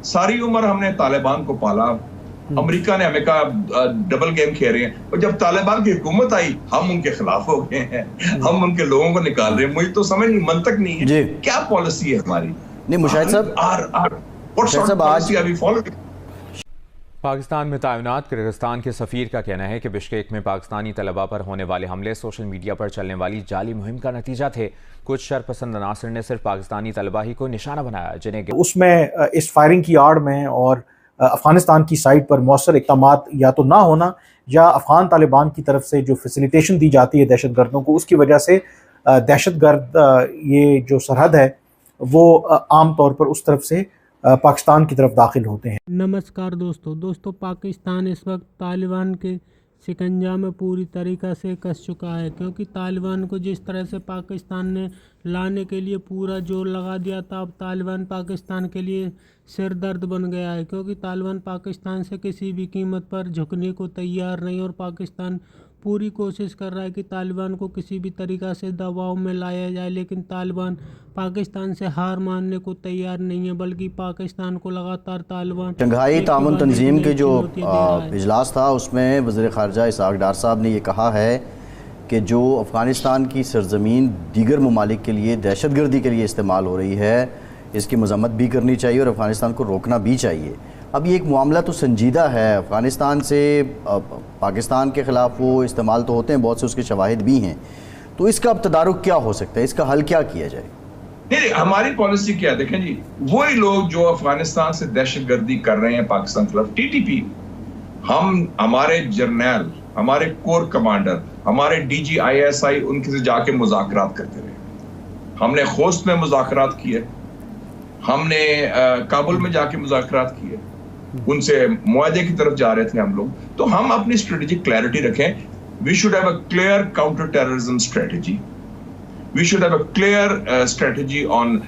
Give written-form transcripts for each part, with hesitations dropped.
सारी उम्र हमने तालिबान को पाला, अमेरिका ने हमें कहा डबल गेम खेल रहे हैं, और जब तालिबान की हुकूमत आई हम उनके खिलाफ हो गए हैं, हम उनके लोगों को निकाल रहे हैं। मुझे तो समझ नहीं, मंतक नहीं है, क्या पॉलिसी है हमारी? नहीं मुशाहिद साहब, आज पाकिस्तान में तैनात किर्गिस्तान के सफ़ीर का कहना है कि बिश्केक में पाकिस्तानी तलबा पर होने वाले हमले सोशल मीडिया पर चलने वाली जाली मुहिम का नतीजा थे। कुछ शरपसंद अनासर ने सिर्फ पाकिस्तानी तलबा ही को निशाना बनाया, जिन्हें उसमें इस फायरिंग की आड़ में और अफगानिस्तान की साइड पर मौसर इक़दामात या तो ना होना या अफगान तालिबान की तरफ से जो फैसिलिटेशन दी जाती है दहशत गर्दों को, उसकी वजह से दहशत गर्द ये जो सरहद है वो आम तौर पर उस तरफ से पाकिस्तान की तरफ दाखिल होते हैं। नमस्कार दोस्तों, पाकिस्तान इस वक्त तालिबान के शिकंजा में पूरी तरीक़ा से कस चुका है, क्योंकि तालिबान को जिस तरह से पाकिस्तान ने लाने के लिए पूरा जोर लगा दिया था, अब तालिबान पाकिस्तान के लिए सिर दर्द बन गया है, क्योंकि तालिबान पाकिस्तान से किसी भी कीमत पर झुकने को तैयार नहीं, और पाकिस्तान पूरी कोशिश कर रहा है कि तालिबान को किसी भी तरीक़ा से दबाव में लाया जाए, लेकिन तालिबान पाकिस्तान से हार मानने को तैयार नहीं है, बल्कि पाकिस्तान को लगातार तालिबान शंघाई ताउन तंजीम के जो इजलास था उसमें वज़ीर ख़ारजा इसहाक़ डार साहब ने ये कहा है कि जो अफ़गानिस्तान की सरज़मीन दीगर ममालिक के लिए दहशत गर्दी के लिए इस्तेमाल हो रही है, इसकी मज़म्मत भी करनी चाहिए और अफ़गानिस्तान को रोकना भी चाहिए। अब ये एक मामला तो संजीदा है, अफ़गानिस्तान से पाकिस्तान के ख़िलाफ़ वो इस्तेमाल तो होते हैं, बहुत से उसके शवाहिद भी हैं, तो इसका अब तदारुक क्या हो सकता है, इसका हल क्या किया जाए? नहीं, हमारी पॉलिसी क्या है, देखें जी, वही लोग जो अफगानिस्तान से दहशत गर्दी कर रहे हैं पाकिस्तान के खिलाफ, टीटीपी, हमारे जर्नल, हमारे कोर कमांडर, हमारे DGISI उनके से जाके मुज़ाकरात करते रहे। हमने खोस्त में मुज़ाकरात किए, हमने काबुल में जाके मुज़ाकरात किए, उनसे मुआहदे की तरफ जा रहे थे हम लोग। तो हम अपनी स्ट्रेटेजिक क्लैरिटी रखें। We should have a clear counter terrorism strategy, we should have a clear strategy on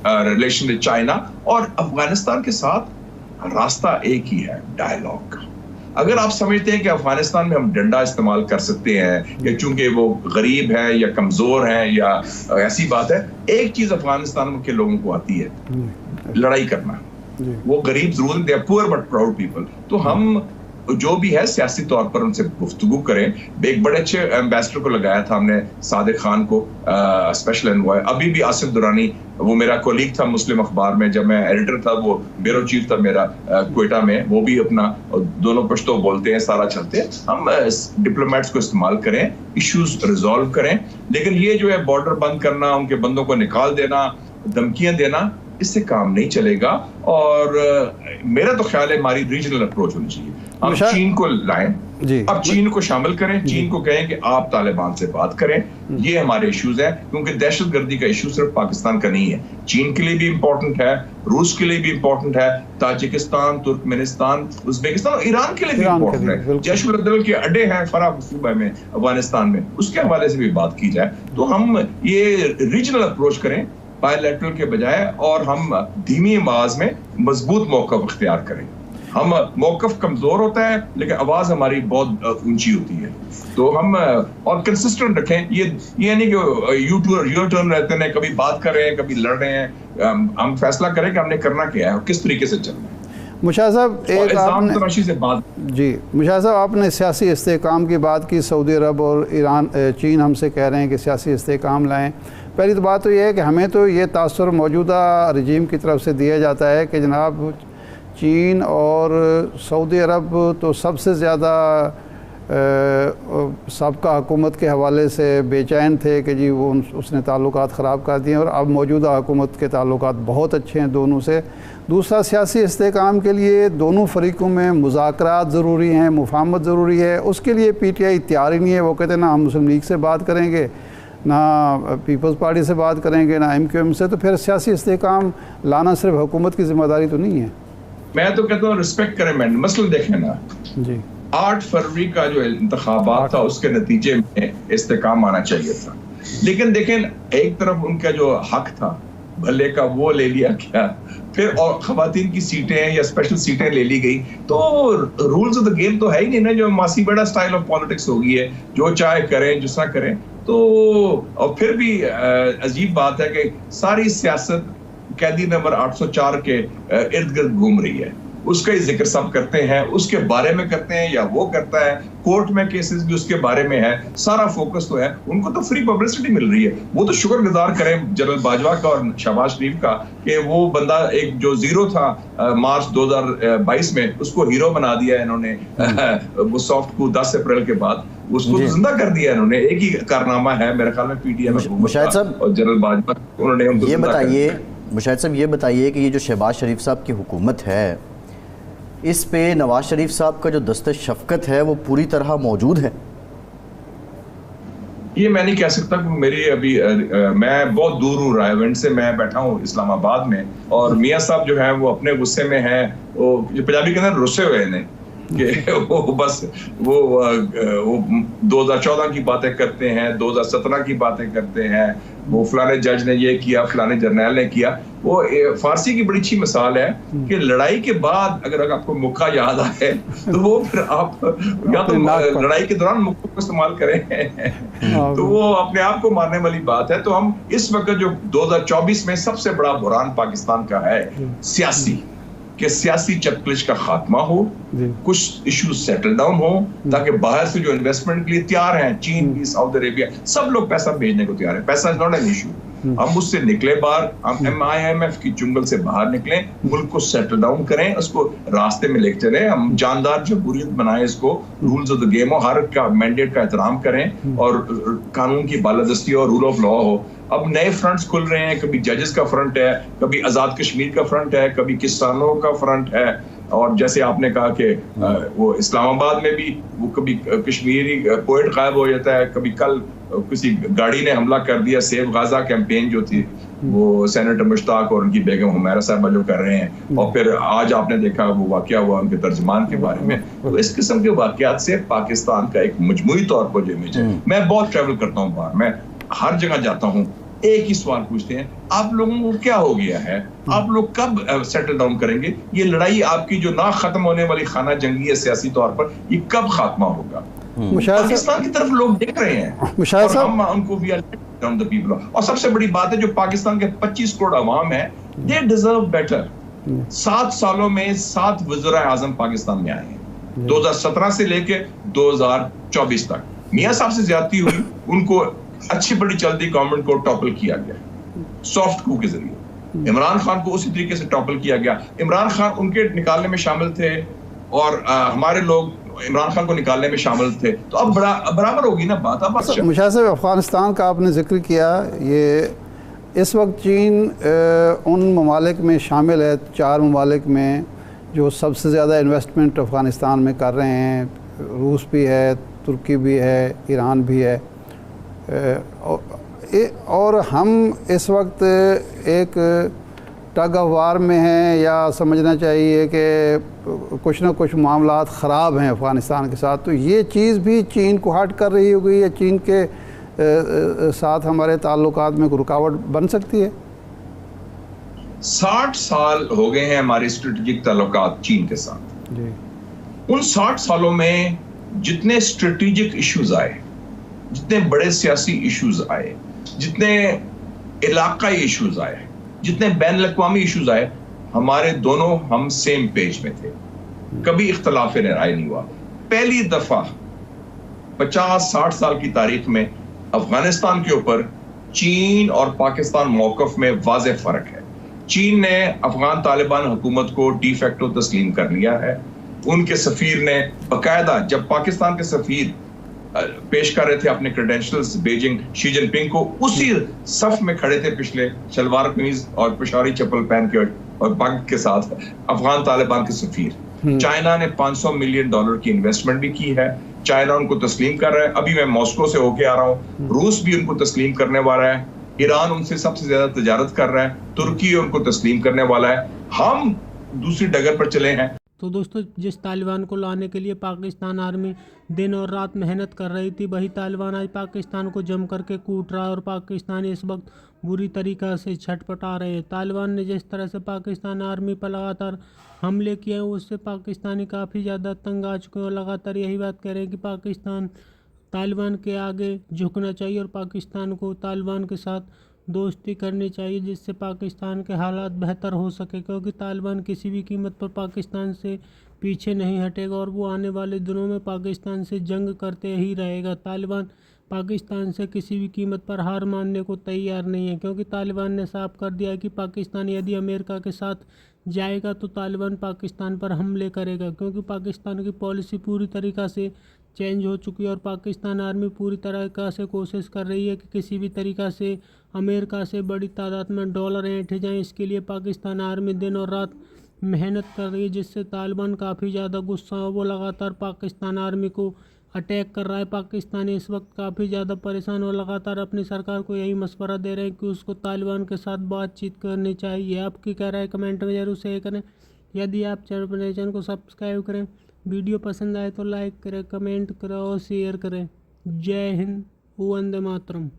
relation with China, और अफगानिस्तान के साथ रास्ता एक ही है, डायलॉग का। अगर आप समझते हैं कि अफगानिस्तान में हम डंडा इस्तेमाल कर सकते हैं या चूंकि वो गरीब है या कमजोर है या ऐसी बात है, एक चीज अफगानिस्तान के लोगों को आती है, लड़ाई करना। वो गरीब जरूर, they are poor but proud people. तो हम जो भी है सियासी तौर पर उनसे गुफ्तगू करें। एक बड़े अच्छे एम्बेसडर को लगाया था हमने, सादिक खान को, स्पेशल एनवॉय। अभी भी आसिफ दुरानी, वो मेरा कोलीग था मुस्लिम अखबार में, जब मैं एडिटर था वो ब्यूरो चीफ था मेरा क्वेटा में, वो भी अपना दोनों पश्तो बोलते हैं, सारा चलते हैं। हम डिप्लोमेट्स को इस्तेमाल करें, इश्यूज रिजॉल्व करें, लेकिन ये जो है बॉर्डर बंद करना, उनके बंदों को निकाल देना, धमकियां देना, इससे काम नहीं चलेगा। और मेरा तो ख्याल है हमारी रीजनल अप्रोच होनी चाहिए। हम चीन को लाएं, अब चीन को शामिल करें, चीन को कहें कि आप तालिबान से बात करें, ये हमारे इश्यूज हैं, क्योंकि दहशतगर्दी का इशू सिर्फ पाकिस्तान का नहीं है, चीन के लिए भी इंपॉर्टेंट है, रूस के लिए भी इंपॉर्टेंट है, ताजिकिस्तान, तुर्कमेनिस्तान, उज्बेकिस्तान और ईरान के लिए भी इंपॉर्टेंट है। जैश-उल-अदल के अड्डे हैं फराह सूबा में, अफगानिस्तान में, उसके हवाले से भी बात की जाए। तो हम ये रीजनल अप्रोच करें बायलैटरल के बजाय, और हम धीमी आवाज में मजबूत मौक़िफ़ इख्तियार करें। हम मौक़िफ़ कमजोर होता है लेकिन आवाज हमारी बहुत ऊंची होती है, तो हम और कंसिस्टेंट रखें। ये नहीं कि यू टर्न रहते हैं, कभी बात कर रहे हैं, कभी लड़ रहे हैं। हम फैसला करें कि हमने करना क्या है और किस तरीके से चलना है। मुशाहिद साहब, एक आपने से बात जी मुशाहिद साहब, आपने सियासी इस्तेहकाम की बात की। सऊदी अरब और ईरान, चीन हमसे कह रहे हैं कि सियासी इस्तेहकाम लाएं। पहली तो बात तो ये है कि हमें तो ये तासुर मौजूदा रजीम की तरफ से दिया जाता है कि जनाब चीन और सऊदी अरब तो सबसे ज़्यादा सबका हुकूमत के हवाले से बेचैन थे कि जी वो उसने ताल्लुकात ख़राब कर दिए, और अब मौजूदा हुकूमत के ताल्लुकात बहुत अच्छे हैं दोनों से। दूसरा, सियासी इस्तेहकाम के लिए दोनों फरीक़ों में मुज़ाकरात ज़रूरी हैं, मुफाहमत ज़रूरी है। उसके लिए PTI तैयार ही नहीं है। वो कहते हैं ना हम मुस्लिम लीग से बात करेंगे, ना पीपल्स पार्टी से बात करेंगे, ना MQM से। तो फिर सियासी इस्तेहकाम लाना सिर्फ हुकूमत की ज़िम्मेदारी तो नहीं है। मैं तो कहता हूँ रिस्पेक्ट करें। मैंने मसलन देखें ना जी, 8 फरवरी का जो इंतखाबात था उसके नतीजे में इस्तेकाम आना चाहिए था, लेकिन देखें एक तरफ उनका जो हक था भले का वो ले लिया गया, फिर और खवातीन की सीटें या स्पेशल सीटें ले ली गई। तो रूल्स ऑफ द गेम तो है ही नहीं ना, जो मासी बड़ा स्टाइल ऑफ पॉलिटिक्स हो गई है, जो चाहे करें जिस तरह करें। तो और फिर भी अजीब बात है कि सारी सियासत कैदी नंबर 804 के इर्द गिर्द घूम रही है, उसका ही जिक्र सब करते हैं, उसके बारे में करते हैं या वो करता है, कोर्ट में केसेस भी उसके बारे में है, सारा फोकस तो है। उनको तो फ्री पब्लिसिटी मिल रही है। वो तो शुक्रगुजार करें जनरल बाजवा का और शहबाज शरीफ का कि वो बंदा एक जो जीरो था मार्च 2022 में, उसको हीरो बना दिया इन्होंने। वो सॉफ्ट को 10 अप्रैल के बाद उसको तो जिंदा कर दिया इन्होंने। एक ही कारनामा है मेरे ख्याल में पीटीएम मुशाहिद साहब और जनरल बाजवा, उन्होंने उनको ये जिंदा कर बताइए, दिया। मुशाहिद साहब ये बताइए कि ये जो शहबाज शरीफ साहब की हुकूमत है, इस पे नवाज शरीफ साहब का जो दस्ते शफकत है वो पूरी तरह मौजूद है? ये मैं नहीं कह सकता, मेरी अभी मैं बहुत दूर हूँ रायवेंड से, मैं बैठा हूँ इस्लामाबाद में, और मियाँ साहब जो है वो अपने गुस्से में है, वो पंजाबी के अंदर रुस्से हुए हैं कि वो बस वो 2014 की बातें करते हैं, 2017 की बातें करते हैं, वो फलाने जज ने ये किया, फलाने जर्नैल ने किया। वो फारसी की बड़ी अच्छी मिसाल है कि लड़ाई के बाद अगर आपको मुक्का याद आए तो वो फिर आप या तो लड़ाई के दौरान मुक्के को इस्तेमाल करें तो वो अपने आप को मारने वाली बात है। तो हम इस वक्त जो 2024 में सबसे बड़ा बुरान पाकिस्तान का है सियासी, कि सियासी चक्कलिश का खात्मा हो, कुछ इश्यूज सेटल डाउन हो, ताकि बाहर से जो इन्वेस्टमेंट के लिए तैयार हैं, चीन भी, सऊदी अरेबिया, सब लोग पैसा भेजने को तैयार है। पैसा इज नॉट एन इशू। हम उससे निकले बाहर, हम IMF की चुंगल से बाहर निकले, मुल्क को सेटल डाउन करें, उसको रास्ते में लेके चले, हम जानदार जमहूरियत बनाए, इसको रूल्स ऑफ द गेम हो, हर का मैंडेट का एहतराम करें और कानून की बालादस्ती और रूल ऑफ लॉ हो। अब नए फ्रंट्स खुल रहे हैं, कभी जजेस का फ्रंट है, कभी आजाद कश्मीर का फ्रंट है, कभी किसानों का फ्रंट है, और जैसे आपने कहा कि वो इस्लामाबाद में भी वो कभी कश्मीरी पोएट गायब हो जाता है, कभी कल किसी गाड़ी ने हमला कर दिया, सेव गाजा कैंपेन जो थी वो सेनेटर मुश्ताक और उनकी बेगम हुमैरा साहबा जो कर रहे हैं, और फिर आज आपने देखा वो वाकया हुआ उनके तर्जमान के बारे में। तो इस किस्म के वाकयात से पाकिस्तान का एक मजमूई तौर पर जो इमेज है, मैं बहुत ट्रैवल करता हूँ बाहर, मैं हर जगह जाता हूँ, एक ही सवाल पूछते हैं, आप लोगों को क्या हो गया है, आप लोग कब सेटल डाउन करेंगे, ये लड़ाई आपकी जो ना खत्म होने वाली खाना जंगी है सियासी तौर पर, ये कब खात्मा होगा? पाकिस्तान की तरफ लोग देख रहे हैं और हम उनको भी डाउन द पीपल। और सबसे बड़ी बात है जो पाकिस्तान के 25 करोड़ अवाम है, दे डिजर्व बेटर। 7 सालों में 7 वज़ीर आज़म पाकिस्तान में आए हैं, 2017 से लेके 2024 तक। मियां साहब से ज्यादती हुई, उनको अच्छी बड़ी चलती गवर्नमेंट को टॉपल किया गया सॉफ्ट कू के जरिए। इमरान खान को उसी तरीके से टॉपल किया गया। इमरान खान उनके निकालने में शामिल थे और हमारे लोग इमरान खान को निकालने में शामिल थे, तो अब बराबर होगी ना बात। अब मुशाहिद साहब, अफगानिस्तान का आपने जिक्र किया, ये इस वक्त चीन उन ममालिक में शामिल है, 4 ममालिक में जो सबसे ज़्यादा इन्वेस्टमेंट अफ़गानिस्तान में कर रहे हैं। रूस भी है, तुर्की भी है, ईरान भी है, और हम इस वक्त एक टग ऑफ वार में हैं, या समझना चाहिए कि कुछ ना कुछ मामलात ख़राब हैं अफ़गानिस्तान के साथ। तो ये चीज़ भी चीन को हर्ट कर रही होगी, या चीन के साथ हमारे ताल्लुकात में रुकावट बन सकती है? 60 साल हो गए हैं हमारे स्ट्रेटेजिक ताल्लुकात चीन के साथ जी। उन 60 सालों में जितने स्ट्रेटेजिक इश्यूज आए, जितने बड़े सियासी इश्यूज आए, जितने इलाकाई इश्यूज आए, जितने बैन-अल-अक़वामी इश्यूज आए, हमारे दोनों हम सेम पेज में थे, कभी इख्तलाफ राय नहीं हुआ। पहली दफा 50-60 साल की तारीख में अफगानिस्तान के ऊपर चीन और पाकिस्तान मौक़िफ़ में वाज़ेह फ़र्क है। चीन ने अफगान तालिबान हुकूमत को डी फैक्टो तस्लीम कर लिया है। उनके सफ़ीर ने बाकायदा, जब पाकिस्तान के सफ़ीर पेश कर रहे थे अपने क्रेडेंशियल्स बीजिंग शी जिनपिंग को, उसी सफ में खड़े थे पिछले शलवार कमीज और पेशावरी चप्पल पहन के और पग के साथ अफगान तालिबान के सफीर। चाइना ने $500 मिलियन की इन्वेस्टमेंट भी की है, चाइना उनको तस्लीम कर रहा है। अभी मैं मॉस्को से होके आ रहा हूँ, रूस भी उनको तस्लीम करने वाला है, ईरान उनसे सबसे ज्यादा तजारत कर रहा है, तुर्की उनको तस्लीम करने वाला है, हम दूसरी डगर पर चले हैं। तो दोस्तों, जिस तालिबान को लाने के लिए पाकिस्तान आर्मी दिन और रात मेहनत कर रही थी, वही तालिबान आज पाकिस्तान को जम करके कूट रहा है और पाकिस्तानी इस वक्त बुरी तरीक़ा से छटपटा रहे हैं। तालिबान ने जिस तरह से पाकिस्तान आर्मी पर लगातार हमले किए हैं, उससे पाकिस्तानी काफ़ी ज़्यादा तंग आ चुके हैं और लगातार यही बात कह रहे हैं कि पाकिस्तान तालिबान के आगे झुकना चाहिए और पाकिस्तान को तालिबान के साथ दोस्ती करनी चाहिए, जिससे पाकिस्तान के हालात बेहतर हो सके, क्योंकि तालिबान किसी भी कीमत पर पाकिस्तान से पीछे नहीं हटेगा और वो आने वाले दिनों में पाकिस्तान से जंग करते ही रहेगा। तालिबान पाकिस्तान से किसी भी कीमत पर हार मानने को तैयार नहीं है, क्योंकि तालिबान ने साफ कर दिया है कि पाकिस्तान यदि अमेरिका के साथ जाएगा तो तालिबान पाकिस्तान पर हमले करेगा, क्योंकि पाकिस्तान की पॉलिसी पूरी तरीक़ा से चेंज हो चुकी है और पाकिस्तान आर्मी पूरी तरीक़ा से कोशिश कर रही है कि किसी भी तरीक़ा से अमेरिका से बड़ी तादाद में डॉलर ऐंठे जाएँ। इसके लिए पाकिस्तान आर्मी दिन और रात मेहनत कर रही है, जिससे तालिबान काफ़ी ज़्यादा गुस्सा है। वो लगातार पाकिस्तान आर्मी को अटैक कर रहा है। पाकिस्तानी इस वक्त काफ़ी ज़्यादा परेशान और लगातार अपनी सरकार को यही मशवरा दे रहे हैं कि उसको तालिबान के साथ बातचीत करनी चाहिए। आपकी क्या राय कमेंट में जरूर शेयर करें। यदि आप चैनल को सब्सक्राइब करें, वीडियो पसंद आए तो लाइक करें, कमेंट करें और शेयर करें। जय हिंद, वंदे मातरम।